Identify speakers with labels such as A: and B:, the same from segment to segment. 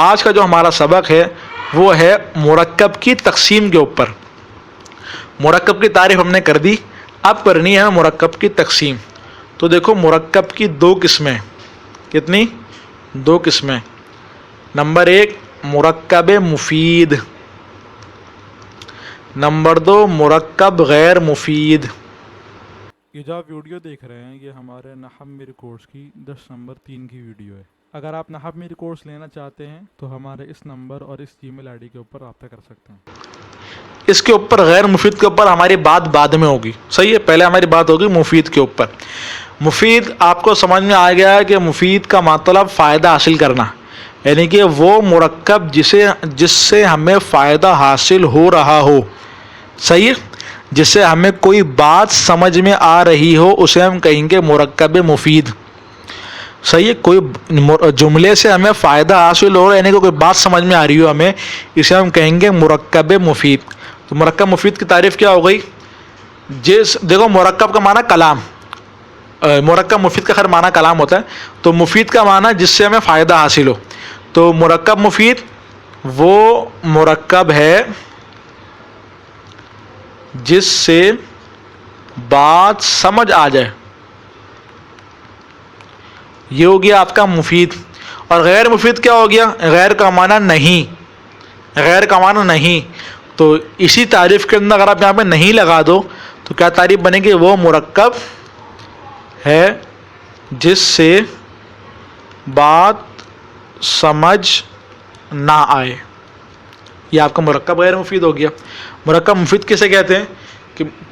A: آج کا جو ہمارا سبق ہے وہ ہے مرکب کی تقسیم کے اوپر. مرکب کی تعریف ہم نے کر دی, اب کرنی ہے مرکب کی تقسیم. تو دیکھو مرکب کی دو قسمیں. کتنی؟ دو قسمیں. نمبر ایک مرکب مفید, نمبر دو مرکب غیر مفید.
B: یہ جو آپ ویڈیو دیکھ رہے ہیں یہ ہمارے نحو میری کورس کی 10 نمبر 3 کی ویڈیو ہے. اگر آپ نحو میری کورس لینا چاہتے ہیں تو ہمارے اس نمبر اور اس جی میل آئی ڈی کے اوپر رابطہ کر سکتے ہیں.
A: اس کے اوپر غیر مفید کے اوپر ہماری بات بعد میں ہوگی, صحیح ہے. پہلے ہماری بات ہوگی مفید کے اوپر. مفید آپ کو سمجھ میں آ گیا ہے کہ مفید کا مطلب فائدہ حاصل کرنا, یعنی کہ وہ مرکب جس سے ہمیں فائدہ حاصل ہو رہا ہو, صحیح ہے, جس سے ہمیں کوئی بات سمجھ میں آ رہی ہو اسے ہم کہیں گے مرکب مفید. صحیح ہے, کوئی جملے سے ہمیں فائدہ حاصل ہو رہا ہے, یعنی کہ کوئی بات سمجھ میں آ رہی ہو ہمیں, اسے ہم کہیں گے مرکب مفید. تو مرکب مفید کی تعریف کیا ہو گئی؟ دیکھو مرکب کا معنی کلام, مرکب مفید کا خیر معنی کلام ہوتا ہے, تو مفید کا معنی جس سے ہمیں فائدہ حاصل ہو. تو مرکب مفید وہ مرکب ہے جس سے بات سمجھ آ جائے, یہ ہو گیا آپ کا مفید. اور غیر مفید کیا ہو گیا؟ غیر کا معنی نہیں, غیر کا معنی نہیں. تو اسی تعریف کے اندر اگر آپ یہاں پہ نہیں لگا دو تو کیا تعریف بنے گی؟ وہ مرکب ہے جس سے بات سمجھ نہ آئے, یہ آپ کا مرکب غیر مفید ہو گیا. مرکب مفید کسے کہتے ہیں؟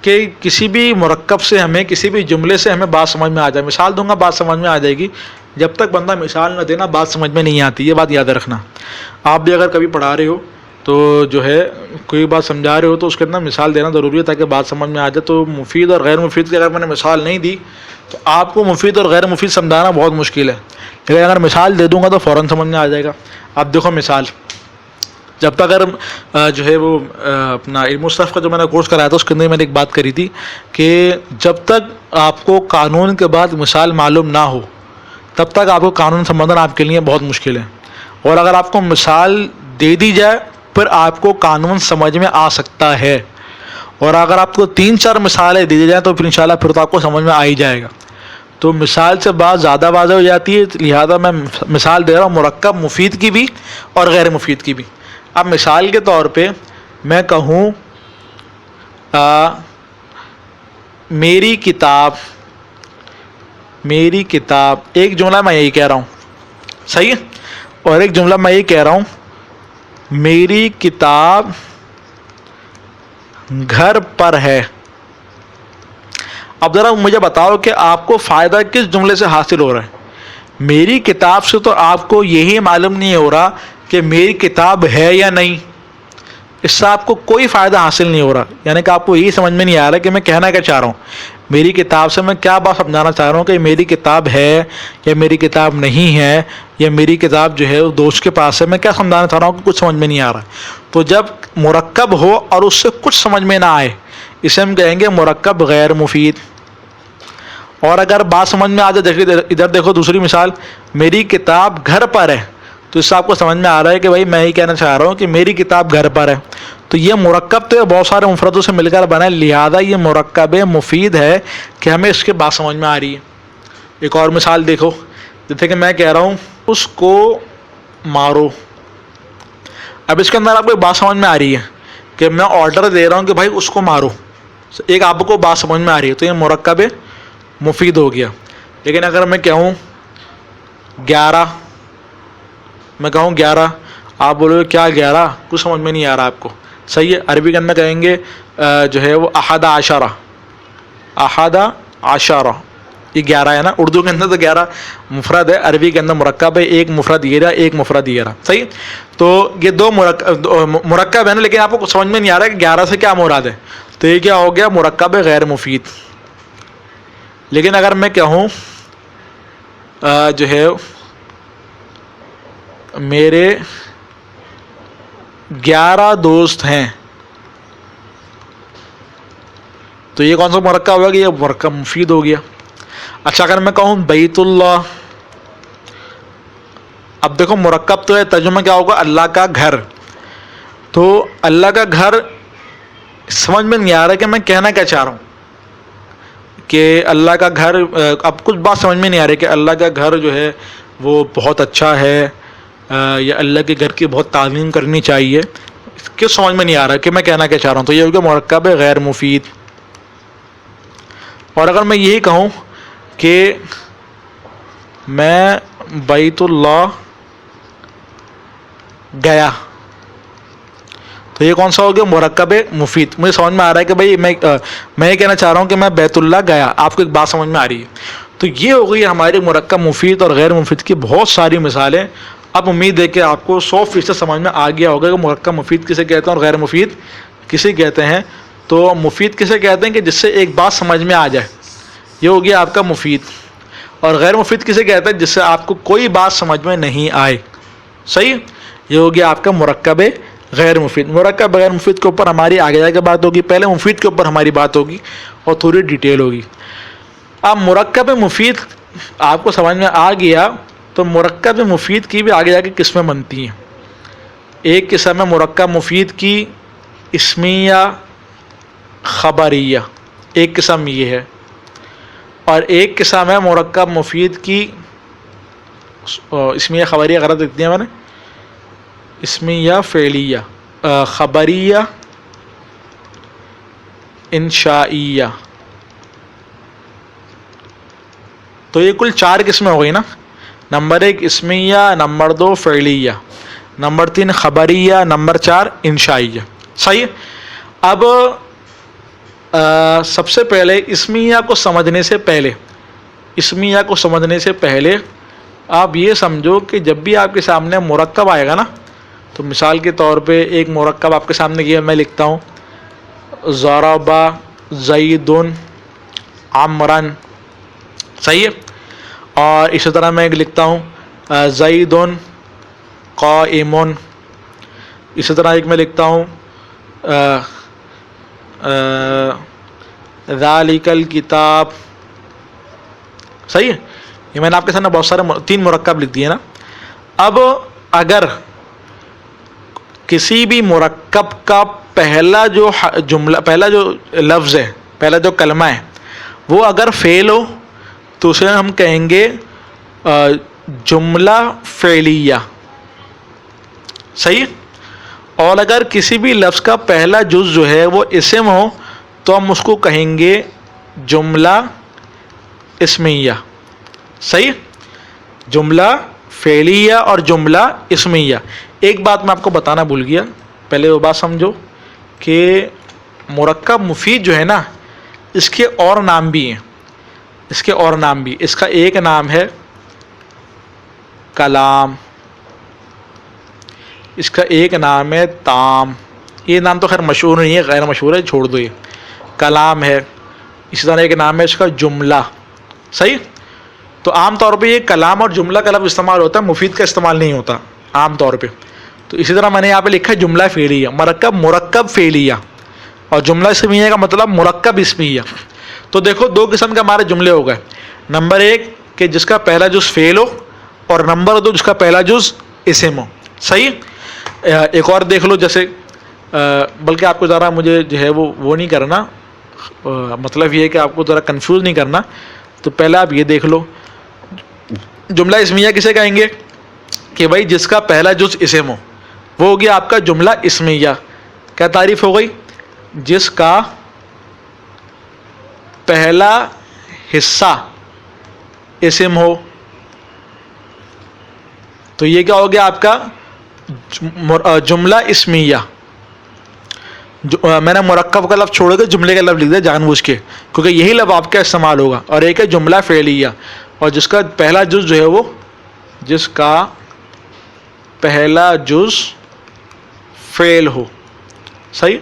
A: کہ کسی بھی مرکب سے ہمیں, کسی بھی جملے سے ہمیں بات سمجھ میں آ جائے. مثال دوں گا بات سمجھ میں آ جائے گی, جب تک بندہ مثال نہ دینا بات سمجھ میں نہیں آتی, یہ بات یاد رکھنا. آپ بھی اگر کبھی پڑھا رہے ہو تو جو ہے کوئی بات سمجھا رہے ہو تو اس کے اندر مثال دینا ضروری ہے تاکہ بات سمجھ میں آ جائے. تو مفید اور غیر مفید کی اگر میں نے مثال نہیں دی تو آپ کو مفید اور غیر مفید سمجھانا بہت مشکل ہے, لیکن اگر مثال دے دوں گا تو فوراً سمجھ میں آ جائے گا. آپ دیکھو مثال, جب تک اگر جو ہے وہ اپنا علم الصرف کا جو میں نے کورس کرایا تھا اس کے اندر میں نے ایک بات کری تھی کہ جب تک آپ کو قانون کے بعد مثال معلوم نہ ہو تب تک آپ کو قانون سمجھنا آپ کے لیے بہت مشکل ہے. اور اگر آپ کو مثال دے دی جائے پھر آپ کو قانون سمجھ میں آ سکتا ہے, اور اگر آپ کو 3-4 مثالیں دے دی جائیں تو پھر انشاءاللہ پھر تو آپ کو سمجھ میں آ ہی جائے گا. تو مثال سے بات زیادہ واضح ہو جاتی ہے, لہذا میں مثال دے رہا ہوں مرکب مفید کی بھی اور غیر مفید کی بھی. اب مثال کے طور پہ میں کہوں میری کتاب, ایک جملہ میں یہی کہہ رہا ہوں, صحیح ہے, اور ایک جملہ میں یہی کہہ رہا ہوں میری کتاب گھر پر ہے. اب ذرا مجھے بتاؤ کہ آپ کو فائدہ کس جملے سے حاصل ہو رہا ہے؟ میری کتاب سے تو آپ کو یہی معلوم نہیں ہو رہا کہ میری کتاب ہے یا نہیں, اس سے آپ کو کوئی فائدہ حاصل نہیں ہو رہا. یعنی کہ آپ کو یہی سمجھ میں نہیں آ رہا کہ میں کہنا کیا چاہ رہا ہوں, میری کتاب سے میں کیا بات سمجھانا چاہ رہا ہوں, کہ میری کتاب ہے یا میری کتاب نہیں ہے, یا میری کتاب جو ہے دوست کے پاس ہے, میں کیا سمجھانا چاہ رہا ہوں کہ کچھ سمجھ میں نہیں آ رہا. تو جب مرکب ہو اور اس سے کچھ سمجھ میں نہ آئے اسے ہم کہیں گے مرکب غیر مفید. اور اگر بات سمجھ میں آ جائے, ادھر دیکھو دوسری مثال, میری کتاب گھر پر ہے, تو اس سے آپ کو سمجھ میں آ رہا ہے کہ بھائی میں ہی کہنا چاہ رہا ہوں کہ میری کتاب گھر پر ہے. تو یہ مرکب تو بہت سارے مفردوں سے مل کر بنا ہے, لہذا یہ مرکب مفید ہے کہ ہمیں اس کی بات سمجھ میں آ رہی ہے. ایک اور مثال دیکھو, جیسے کہ میں کہہ رہا ہوں اس کو مارو. اب اس کے اندر آپ کو بات سمجھ میں آ رہی ہے کہ میں آرڈر دے رہا ہوں کہ بھائی اس کو مارو, ایک آپ کو بات سمجھ میں آ رہی ہے, تو یہ مرکب مفید ہو گیا. لیکن اگر میں کہوں 11, میں کہوں 11, آپ بولو کیا 11, کچھ سمجھ میں نہیں آ رہا آپ کو, صحیح ہے. عربی کے اندر کہیں گے جو ہے وہ احد عشرہ, یہ 11 ہے نا. اردو کے اندر تو 11 مفرد ہے, عربی کے اندر مرکب ہے, ایک مفرد یہ رہا, ایک مفرد یہ رہا, صحیح. تو یہ دو مرکب ہے نا, لیکن آپ کو سمجھ میں نہیں آ رہا کہ 11 سے کیا مراد ہے, تو یہ کیا ہو گیا مرکب غیر مفید. لیکن اگر میں کہوں جو ہے میرے 11 دوست ہیں, تو یہ کون سا مرکب ہو گیا؟ یہ مرکب مفید ہو گیا. اچھا اگر میں کہوں بیت اللہ, اب دیکھو مرکب تو ہے، ترجمہ کیا ہوگا؟ اللہ کا گھر. تو اللہ کا گھر سمجھ میں نہیں آ رہا کہ میں کہنا کیا چاہ رہا ہوں کہ اللہ کا گھر. اب کچھ بات سمجھ میں نہیں آ رہی کہ اللہ کا گھر جو ہے وہ بہت اچھا ہے یا اللہ کے گھر کی بہت تعظیم کرنی چاہیے. کیوں سمجھ میں نہیں آ رہا کہ میں کہنا کیا چاہ رہا ہوں؟ تو یہ ہوگا مرکب غیر مفید. اور اگر میں یہی کہوں کہ میں بیت اللہ گیا، تو یہ کون سا ہو گیا؟ مرکب مفید. مجھے سمجھ میں آ رہا ہے کہ بھائی میں یہ کہنا چاہ رہا ہوں کہ میں بیت اللہ گیا. آپ کو ایک بات سمجھ میں آ رہی ہے؟ تو یہ ہو گئی ہماری مرکب مفید اور غیر مفید کی بہت ساری مثالیں. اب امید ہے کہ آپ کو 100% سمجھ میں آ گیا ہوگا کہ مرکب مفید کسے کہتے ہیں اور غیر مفید کسے کہتے ہیں. تو مفید کسے کہتے ہیں کہ جس سے ایک بات سمجھ میں آ جائے، یہ ہو گیا آپ کا مفید. اور غیر مفید کسے کہتے ہیں؟ جس سے آپ کو کوئی بات سمجھ میں نہیں آئے. صحیح؟ یہ ہو گیا آپ کا مرکب غیر مفید. مرکب غیر مفید کے اوپر ہماری آگے جا کے بات ہوگی. پہلے مفید کے اوپر ہماری بات ہوگی اور تھوڑی ڈیٹیل ہوگی. اب مرکب مفید آپ کو سمجھ میں آ گیا تو مرکب مفید کی بھی آگے جا کے قسمیں بنتی ہیں. ایک قسم ہے مرکب مفید کی اسمیہ خبریہ، ایک قسم یہ ہے. اور ایک قسم ہے مرکب مفید کی اسمیہ خبریہ غلط لکھ دیا میں نے، اسمیہ فعلیہ، خبریہ انشائیہ. تو یہ کل 4 قسمیں ہو گئی نا. نمبر 1 اسمیہ، نمبر 2 فعلیہ، نمبر 3 خبریہ، نمبر 4 انشائیہ. صحیح؟ اب سب سے پہلے اسمیہ کو سمجھنے سے پہلے آپ یہ سمجھو کہ جب بھی آپ کے سامنے مرکب آئے گا نا، تو مثال کے طور پہ ایک مرکب آپ کے سامنے یہ میں لکھتا ہوں ضرب زید عمرا. صحیح ہے؟ اور اسی طرح میں لکھتا ہوں زید قائم. اسی طرح ایک میں لکھتا ہوں ذالک الکتاب. صحیح ہے؟ یہ میں نے آپ کے سامنے بہت سارے 3 مرکب لکھ دیے نا. اب اگر کسی بھی مرکب کا پہلا جو لفظ ہے، پہلا جو کلمہ ہے، وہ اگر فعل ہو تو اسے ہم کہیں گے جملہ فعلیہ. صحیح؟ اور اگر کسی بھی لفظ کا پہلا جز جو ہے وہ اسم ہو تو ہم اس کو کہیں گے جملہ اسمیہ. صحیح؟ جملہ فعلیہ اور جملہ اسمیہ. ایک بات میں آپ کو بتانا بھول گیا، پہلے وہ بات سمجھو کہ مرکب مفید جو ہے نا، اس کے اور نام بھی ہیں. اس کا ایک نام ہے کلام، اس کا ایک نام ہے تام. یہ نام تو خیر مشہور نہیں ہے، غیر مشہور ہے، چھوڑ دو. یہ کلام ہے. اسی طرح ایک نام ہے اس کا جملہ. صحیح؟ تو عام طور پہ یہ کلام اور جملہ کا لفظ استعمال ہوتا ہے، مفید کا استعمال نہیں ہوتا عام طور پہ. تو اسی طرح میں نے یہاں پہ لکھا ہے جملہ فعلیہ، مرکب فعلیہ. اور جملہ اسمیہ کا مطلب مرکب اسمیہ. تو دیکھو 2 قسم کے ہمارے جملے ہو گئے. نمبر 1 کہ جس کا پہلا جز فعل ہو، اور نمبر 2 جس کا پہلا جز اسم ہو. صحیح؟ ایک اور دیکھ لو، جیسے بلکہ آپ کو ذرا مجھے جو ہے وہ نہیں کرنا، مطلب یہ ہے کہ آپ کو ذرا کنفیوز نہیں کرنا. تو پہلے آپ یہ دیکھ لو، جملہ اسمیہ کسے کہیں گے کہ بھائی جس کا پہلا جز اسم ہو، وہ ہو گیا آپ کا جملہ اسمیہ. کیا تعریف ہو گئی؟ جس کا پہلا حصہ اسم ہو. تو یہ کیا ہو گیا آپ کا جملہ اسمیہ. میں نے مرکب کا لفظ چھوڑ کے جملے کا لفظ لکھ دیا جان بوجھ کے، کیونکہ یہی لفظ آپ کا استعمال ہوگا. اور ایک ہے جملہ فعلیہ، اور جس کا پہلا جز جو ہے وہ، جس کا پہلا جز فعل ہو. صحیح؟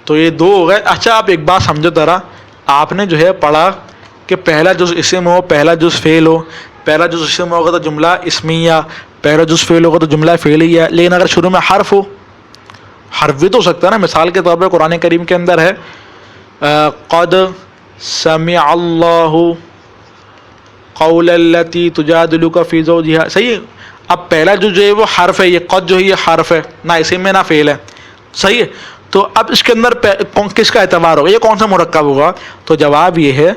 A: تو یہ 2 ہو گئے. اچھا آپ ایک بات سمجھو ذرا، آپ نے جو ہے پڑھا کہ پہلا جز اسم ہو، پہلا جز فعل ہو. پہلا جز اسم ہوگا تو جملہ اسمیہ، پہلا جز فعل ہوگا تو جملہ فعلیہ. لیکن اگر شروع میں حرف ہو، حرف بھی تو ہو سکتا ہے نا. مثال کے طور پہ قرآن کریم کے اندر ہے قد سمع اللہ قول التی تجادلک فی زوجہا. صحیح ہے. اب پہلا جو ہے وہ حرف ہے, یہ قد جو ہے یہ حرف ہے, نہ اسم میں نہ فعل ہے. صحیح ہے. تو اب اس کے اندر کس کا اعتبار ہوگا, یہ کون سا مرکب ہوگا؟ تو جواب یہ ہے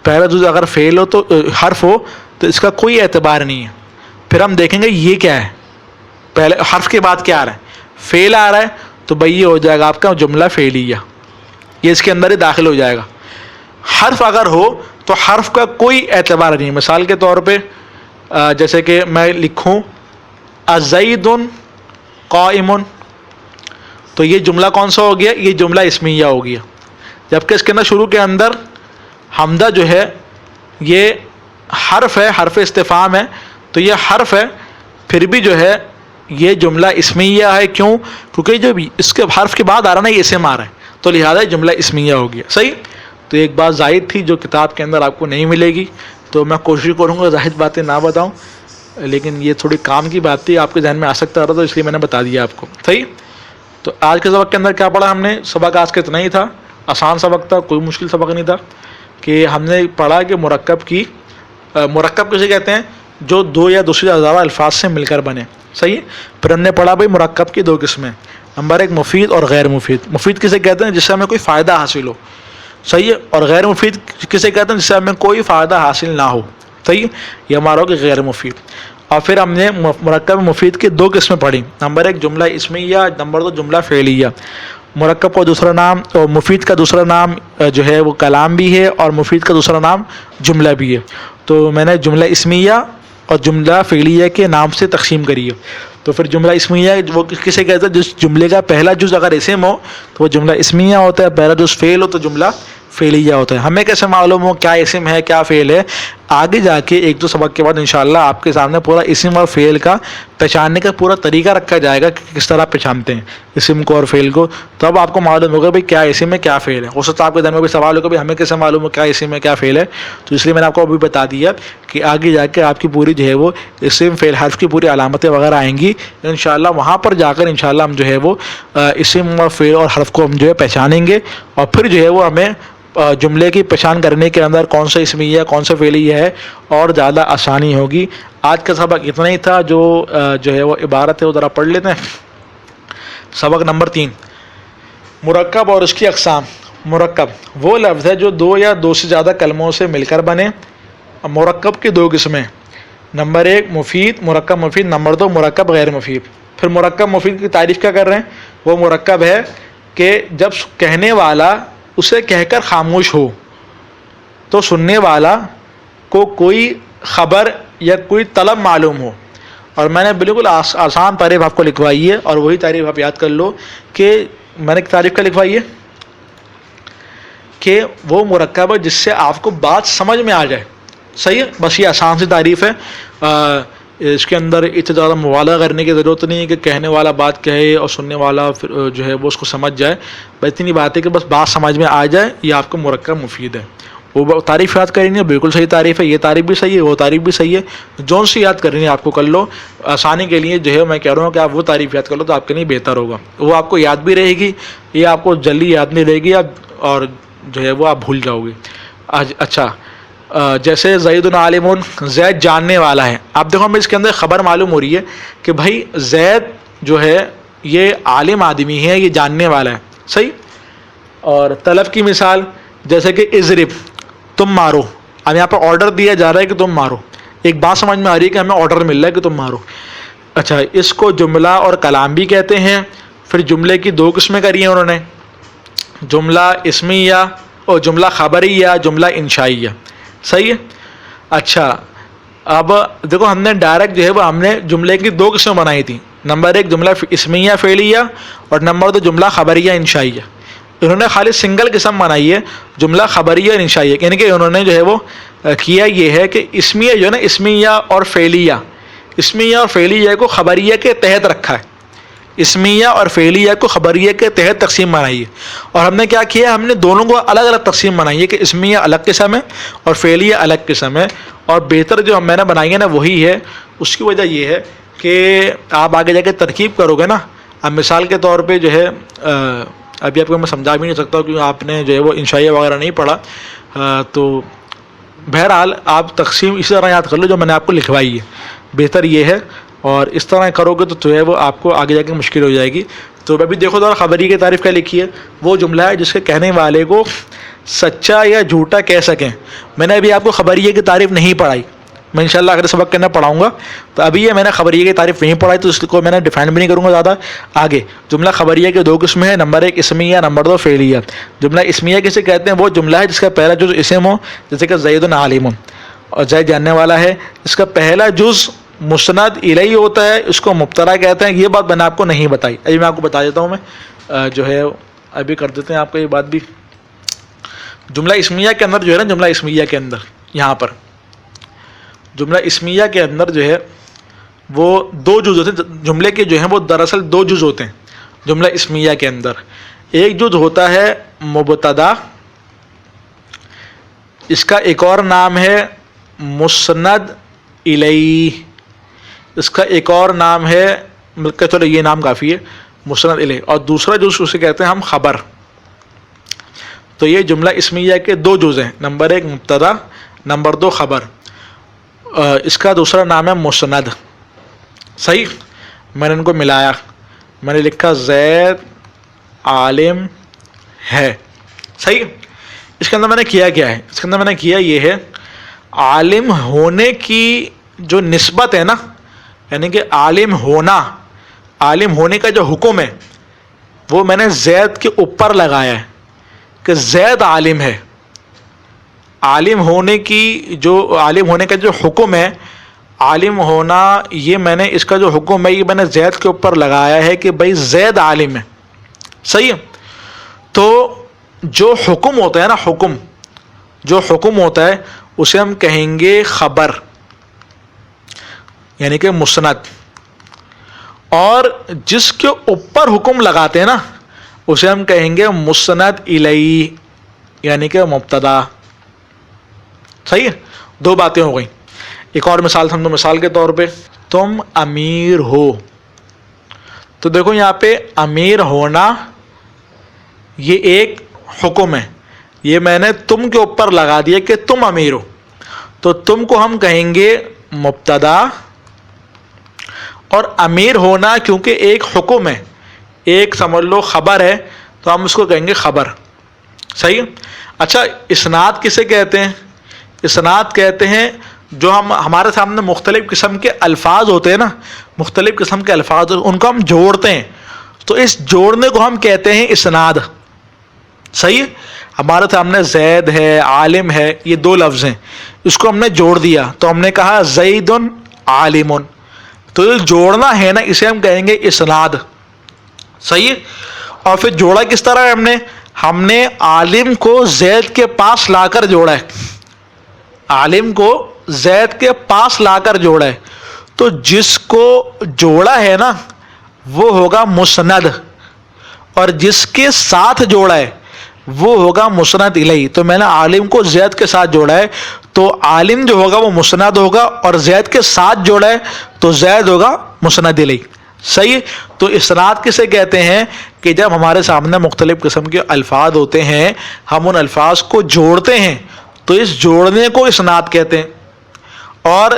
A: پہلا جز اگر فعل ہو تو حرف ہو تو اس کا کوئی اعتبار نہیں ہے. پھر ہم دیکھیں گے یہ کیا ہے, پہلے حرف کے بعد کیا آ رہا ہے, فعل آ رہا ہے, تو بھائی یہ ہو جائے گا آپ کا جملہ فعلیہ, یہ اس کے اندر ہی داخل ہو جائے گا. حرف اگر ہو تو حرف کا کوئی اعتبار نہیں. مثال کے طور پہ جیسے کہ میں لکھوں الزید قائم, تو یہ جملہ کون سا ہو گیا؟ یہ جملہ اسمیہ ہو گیا. جبکہ اس کے اندر شروع کے اندر حمدہ جو ہے یہ حرف ہے, حرف استفہام ہے, تو یہ حرف ہے, پھر بھی جو ہے یہ جملہ اسمیہ ہے. کیوں؟ کیونکہ جو اس کے حرف کے بعد آ رہا نا یہ اسم آ رہا ہے, تو لہٰذا جملہ اسمیہ ہو گیا. صحیح. تو ایک بات زائد تھی جو کتاب کے اندر آپ کو نہیں ملے گی, تو میں کوشش کروں گا زائد باتیں نہ بتاؤں, لیکن یہ تھوڑی کام کی بات تھی, آپ کے ذہن میں آ سکتا رہا, تو اس لیے میں نے بتا دیا آپ کو. صحیح. تو آج کے سبق کے اندر کیا پڑھا ہم نے؟ سبق آج کا اتنا ہی تھا, آسان سبق تھا, کوئی مشکل سبق نہیں تھا. کہ ہم نے پڑھا کہ مرکب کسے کہتے ہیں؟ جو دو یا دوسری زیادہ الفاظ سے مل کر بنے. صحیح. پھر ہم نے پڑھا بھائی مرکب کی دو قسمیں, نمبر ایک مفید اور غیر مفید. مفید کسے کہتے ہیں؟ جس سے ہمیں کوئی فائدہ حاصل ہو. صحیح ہے. اور غیر مفید کسے کہتے ہیں؟ جس سے ہمیں کوئی فائدہ حاصل نہ ہو. صحیح. یہ ہمارا ہوگا غیر مفید. اور پھر ہم نے مرکب مفید کی دو قسمیں پڑھی, نمبر ایک جملہ اسمیہ, نمبر دو جملہ فعلیہ. مرکب کا دوسرا نام اور مفید کا دوسرا نام جو ہے وہ کلام بھی ہے, اور مفید کا دوسرا نام جملہ بھی ہے. تو میں نے جملہ اسمیہ اور جملہ فعلیہ کے نام سے تقسیم کری ہے. تو پھر جملہ اسمیہ وہ کسے کہتے ہیں؟ جس جملے کا پہلا جز اگر اسم ہو تو وہ جملہ اسمیہ ہوتا ہے, پہلا جز فعل ہو تو جملہ فعلیہ ہوتا ہے. ہمیں کیسے معلوم ہو کیا اسم ہے کیا فعل ہے؟ آگے جا کے ایک دو سبق کے بعد انشاءاللہ آپ کے سامنے پورا اسم اور فعل کا پہچاننے کا پورا طریقہ رکھا جائے گا کہ کس طرح پہچانتے ہیں اسم کو اور فعل کو. تو اب آپ کو معلوم ہوگا بھائی کیا اسم ہے کیا فعل ہے. ہو سکتا ہے آپ کے ذہن میں بھی سوال ہوگا بھائی ہمیں کیسے معلوم ہو کیا اسم ہے کیا فعل ہے؟ تو اس لیے میں نے آپ کو ابھی بتا دیا کہ آگے جا کے آپ کی پوری جو ہے وہ اسم فعل حرف کی پوری علامتیں وغیرہ آئیں گی انشاءاللہ. وہاں پر جا کر انشاءاللہ ہم جو ہے وہ اسم اور فعل اور حرف کو ہم جو ہے پہچانیں گے, اور پھر جو ہے وہ ہمیں جملے کی پہچان کرنے کے اندر کون سا اسمیہ ہے کون سا فعلیہ ہے اور زیادہ آسانی ہوگی. آج کا سبق اتنا ہی تھا. جو ہے وہ عبارت ہے وہ ذرا پڑھ لیتے ہیں. سبق نمبر 3, مرکب اور اس کی اقسام. مرکب وہ لفظ ہے جو دو یا دو سے زیادہ کلموں سے مل کر بنے. مرکب کی دو قسمیں, نمبر ایک مفید, مرکب مفید, نمبر دو مرکب غیر مفید. پھر مرکب مفید کی تعریف کیا کر رہے ہیں؟ وہ مرکب ہے کہ جب کہنے والا اسے کہہ کر خاموش ہو تو سننے والا کو کوئی خبر یا کوئی طلب معلوم ہو. اور میں نے بالکل آسان تعریف آپ کو لکھوائی ہے, اور وہی تعریف آپ یاد کر لو کہ میں نے تعریف کا لکھوائی ہے کہ وہ مرکب ہے جس سے آپ کو بات سمجھ میں آ جائے. صحیح ہے. بس یہ آسان سی تعریف ہے. اس کے اندر اتنا زیادہ مبالغہ کرنے کی ضرورت نہیں ہے کہ کہنے والا بات کہے اور سننے والا پھر جو ہے وہ اس کو سمجھ جائے. بس اتنی بات ہے کہ بس بات سمجھ میں آ جائے, یہ آپ کو مرکب مفید ہے. وہ تعریف یاد کرنی ہے, بالکل صحیح تعریف ہے. یہ تعریف بھی صحیح ہے, وہ تعریف بھی صحیح ہے. جون سی یاد کرنی ہے آپ کو کر لو. آسانی کے لیے جو ہے میں کہہ رہا ہوں کہ آپ وہ تعریف یاد کر لو تو آپ کے لیے بہتر ہوگا. وہ آپ کو یاد بھی رہے گی, یہ آپ کو جلدی یاد نہیں رہے گی, اور جو ہے وہ آپ بھول جاؤ گے. اچھا, جیسے زید عالم, زید جاننے والا ہے. آپ دیکھو ہمیں اس کے اندر خبر معلوم ہو رہی ہے کہ بھائی زید جو ہے یہ عالم آدمی ہے, یہ جاننے والا ہے. صحیح. اور طلب کی مثال جیسے کہ اضرب, تم مارو. اب یہاں پہ آرڈر دیا جا رہا ہے کہ تم مارو. ایک بات سمجھ میں آ رہی ہے کہ ہمیں آرڈر مل رہا ہے کہ تم مارو. اچھا, اس کو جملہ اور کلام بھی کہتے ہیں. پھر جملے کی دو قسمیں کری ہیں انہوں نے, جملہ اسمیہ اور جملہ خبریہ, جملہ انشائیہ. صحیح ہے. اچھا, اب دیکھو ہم نے ڈائریکٹ جو ہے وہ ہم نے جملے کی دو قسمیں بنائی تھیں, نمبر ایک جملہ اسمیہ فعلیہ اور نمبر دو جملہ خبریہ انشائیہ. انہوں نے خالی سنگل قسم بنائی ہے جملہ خبریہ اور انشائیہ, یعنی کہ انہوں نے جو ہے وہ کیا یہ ہے کہ اسمیہ جو ہے نا اسمیہ اور فعلیہ کو خبریہ کے تحت رکھا ہے. اسمیہ اور فعلیہ کو خبریہ کے تحت تقسیم بنائی ہے. اور ہم نے کیا کیا, ہم نے دونوں کو الگ الگ تقسیم بنائی ہے کہ اسمیہ الگ قسم ہے اور فعلیہ الگ قسم ہے. اور بہتر جو میں نے بنائی ہے نا وہی ہے. اس کی وجہ یہ ہے کہ آپ آگے جا کے ترکیب کرو گے نا. اب مثال کے طور پہ جو ہے ابھی آپ کو میں سمجھا بھی نہیں سکتا کیونکہ آپ نے جو ہے وہ انشائیہ وغیرہ نہیں پڑھا, تو بہرحال آپ تقسیم اسی طرح یاد کر لو جو میں نے آپ کو لکھوائی ہے، بہتر یہ ہے، اور اس طرح کرو گے تو جو ہے وہ آپ کو آگے جا کے مشکل ہو جائے گی۔ تو ابھی دیکھو ذرا خبری کی تعریف کیا لکھی ہے، وہ جملہ ہے جس کے کہنے والے کو سچا یا جھوٹا کہہ سکیں۔ میں نے ابھی آپ کو خبریے کی تعریف نہیں پڑھائی، میں انشاءاللہ اگلے سبق کے اندر پڑھاؤں گا، تو ابھی یہ میں نے خبریے کی تعریف نہیں پڑھائی تو اس کو میں نے ڈیفائن بھی نہیں کروں گا زیادہ آگے۔ جملہ خبریہ کے دو قسم ہیں، نمبر 1 اسمیہ، نمبر 2 فعلیہ۔ جملہ اسمیہ کسے کہتے ہیں؟ وہ جملہ ہے جس کا پہلا جز اسم ہو، جیسے کہ زید عالم، اور زید جاننے والا ہے، اس کا پہلا جز مسند الیہ ہوتا ہے، اس کو مبتدا کہتے ہیں۔ یہ بات میں نے آپ کو نہیں بتائی، ابھی میں آپ کو بتا دیتا ہوں، میں جو ہے ابھی کر دیتے ہیں آپ کو یہ بات بھی۔ جملہ اسمیہ کے اندر جو ہے نا، جملہ اسمیہ کے اندر یہاں پر جملہ اسمیہ کے اندر جو ہے وہ دو جز ہوتے ہیں، جملے کے جو ہیں وہ دراصل دو جز ہوتے ہیں جملہ اسمیہ کے اندر۔ ایک جز ہوتا ہے مبتدا، اس کا ایک اور نام ہے مسند الیہ، اس کا ایک اور نام ہے، مل کے چلو یہ نام کافی ہے، مسند الیہ، اور دوسرا جز اسے کہتے ہیں ہم خبر۔ تو یہ جملہ اسمیہ کے دو جز ہیں، نمبر 1 مبتدا، نمبر 2 خبر، اس کا دوسرا نام ہے مسند۔ صحیح، میں نے ان کو ملایا، میں نے لکھا زید عالم ہے۔ صحیح، اس کے اندر میں نے کیا کیا ہے؟ اس کے اندر میں نے کیا یہ ہے، عالم ہونے کی جو نسبت ہے نا، یعنی کہ عالم ہونے کا جو حکم ہے وہ میں نے زید کے اوپر لگایا ہے کہ زید عالم ہے۔ عالم ہونے کا جو حکم ہے، عالم ہونا، یہ میں نے اس کا جو حکم ہے یہ میں نے زید کے اوپر لگایا ہے کہ بھائی زید عالم ہے۔ صحیح ہے، تو جو حکم ہوتا ہے نا، جو حکم ہوتا ہے اسے ہم کہیں گے خبر، یعنی کہ مسند، اور جس کے اوپر حکم لگاتے ہیں نا اسے ہم کہیں گے مسند الیہ، یعنی کہ مبتدا۔ صحیح ہے، دو باتیں ہو گئیں۔ ایک اور مثال سمجھو، مثال کے طور پہ تم امیر ہو، تو دیکھو یہاں پہ امیر ہونا یہ ایک حکم ہے، یہ میں نے تم کے اوپر لگا دیا کہ تم امیر ہو، تو تم کو ہم کہیں گے مبتدا، اور امیر ہونا کیونکہ ایک حکم ہے، ایک سمجھ لو خبر ہے، تو ہم اس کو کہیں گے خبر۔ صحیح ہے، اچھا اسناد کسے کہتے ہیں؟ اسناد کہتے ہیں جو ہمارے سامنے مختلف قسم کے الفاظ ہوتے ہیں نا، مختلف قسم کے الفاظ ان کو ہم جوڑتے ہیں، تو اس جوڑنے کو ہم کہتے ہیں اسناد۔ صحیح ہے، ہمارے سامنے زید ہے، عالم ہے، یہ دو لفظ ہیں، اس کو ہم نے جوڑ دیا تو ہم نے کہا زید عالم، تو یہ جوڑنا ہے نا اسے ہم کہیں گے اسناد۔ صحیح ہے، اور پھر جوڑا کس طرح ہے؟ ہم نے عالم کو زید کے پاس لا کر جوڑا ہے، عالم کو زید کے پاس لا کر جوڑا ہے، تو جس کو جوڑا ہے نا وہ ہوگا مسند، اور جس کے ساتھ جوڑا ہے وہ ہوگا مسند الیہ۔ تو میں نے عالم کو زید کے ساتھ جوڑا ہے تو عالم جو ہوگا وہ مسند ہوگا، اور زید کے ساتھ جوڑا ہے تو زید ہوگا مسند الیہ۔ صحیح، تو اسناد کسے کہتے ہیں؟ کہ جب ہمارے سامنے مختلف قسم کے الفاظ ہوتے ہیں، ہم ان الفاظ کو جوڑتے ہیں تو اس جوڑنے کو اسناد کہتے ہیں، اور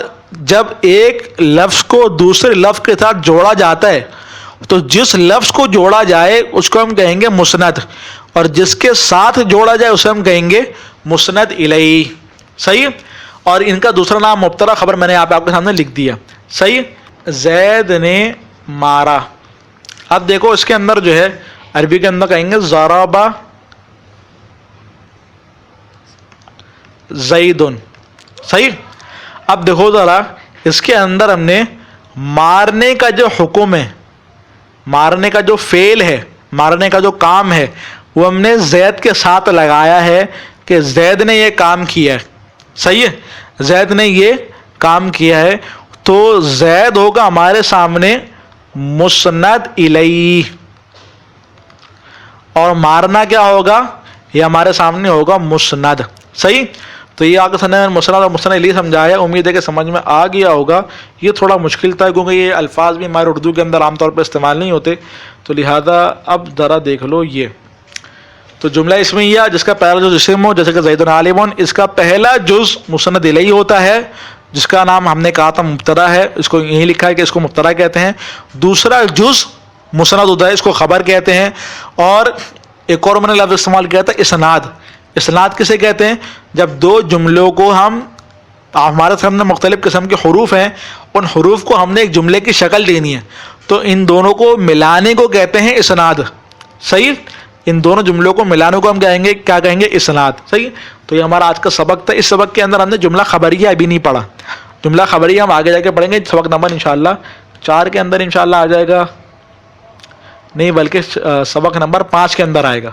A: جب ایک لفظ کو دوسرے لفظ کے ساتھ جوڑا جاتا ہے تو جس لفظ کو جوڑا جائے اس کو ہم کہیں گے مسند، اور جس کے ساتھ جوڑا جائے اسے ہم کہیں گے مسند الیہ۔ صحیح، اور ان کا دوسرا نام مبتدا خبر میں نے آپ کے سامنے لکھ دیا۔ صحیح، زید نے مارا، اب دیکھو اس کے اندر جو ہے عربی کے اندر کہیں گے ضرب زید۔ صحیح، اب دیکھو ذرا اس کے اندر ہم نے مارنے کا جو حکم ہے، مارنے کا جو فعل ہے، مارنے کا جو کام ہے وہ ہم نے زید کے ساتھ لگایا ہے کہ زید نے یہ کام کیا ہے۔ صحیح ہے، زید نے یہ کام کیا ہے، تو زید ہوگا ہمارے سامنے مسند الیہ، اور مارنا کیا ہوگا؟ یہ ہمارے سامنے ہوگا مسند۔ صحیح، تو یہ آگے سمجھنے میں مسند اور مسند الیہ سمجھایا، امید ہے کہ سمجھ میں آ گیا ہوگا۔ یہ تھوڑا مشکل تھا کیونکہ یہ الفاظ بھی ہمارے اردو کے اندر عام طور پہ استعمال نہیں ہوتے، تو لہذا اب ذرا دیکھ لو، یہ تو جملہ اسمیہ جس کا پہلا جز اسم ہو، جیسے کہ زید عالم، اس کا پہلا جز مسند الیہ ہوتا ہے، جس کا نام ہم نے کہا تھا مبتدا ہے، اس کو یہی لکھا ہے کہ اس کو مبتدا کہتے ہیں۔ دوسرا جز مسند ہوتا ہے، اس کو خبر کہتے ہیں۔ اور ایک اور میں نے لفظ استعمال کیا تھا اسناد۔ اسناد کسے کہتے ہیں؟ جب دو جملوں کو ہمارے سامنے مختلف قسم کے حروف ہیں، ان حروف کو ہم نے ایک جملے کی شکل دینی ہے، تو ان دونوں کو ملانے کو کہتے ہیں اسناد۔ صحیح، ان دونوں جملوں کو ملانے کو ہم کہیں گے، کیا کہیں گے؟ اسناد۔ صحیح، تو یہ ہمارا آج کا سبق تھا۔ اس سبق کے اندر ہم نے جملہ خبریہ ابھی نہیں پڑھا، جملہ خبریہ ہم آگے جا کے پڑھیں گے، سبق نمبر انشاءاللہ 4 کے اندر انشاءاللہ آ جائے گا، نہیں بلکہ سبق نمبر 5 کے اندر آئے گا۔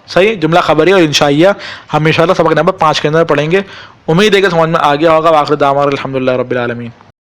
A: صحیح، جملہ خبریہ اور انشائیہ ہم انشاءاللہ سبق نمبر 5 کے اندر پڑھیں گے۔ امید ہے کہ سمجھ میں آ گیا ہوگا۔ وآخر دعوانا الحمدللہ رب العالمین۔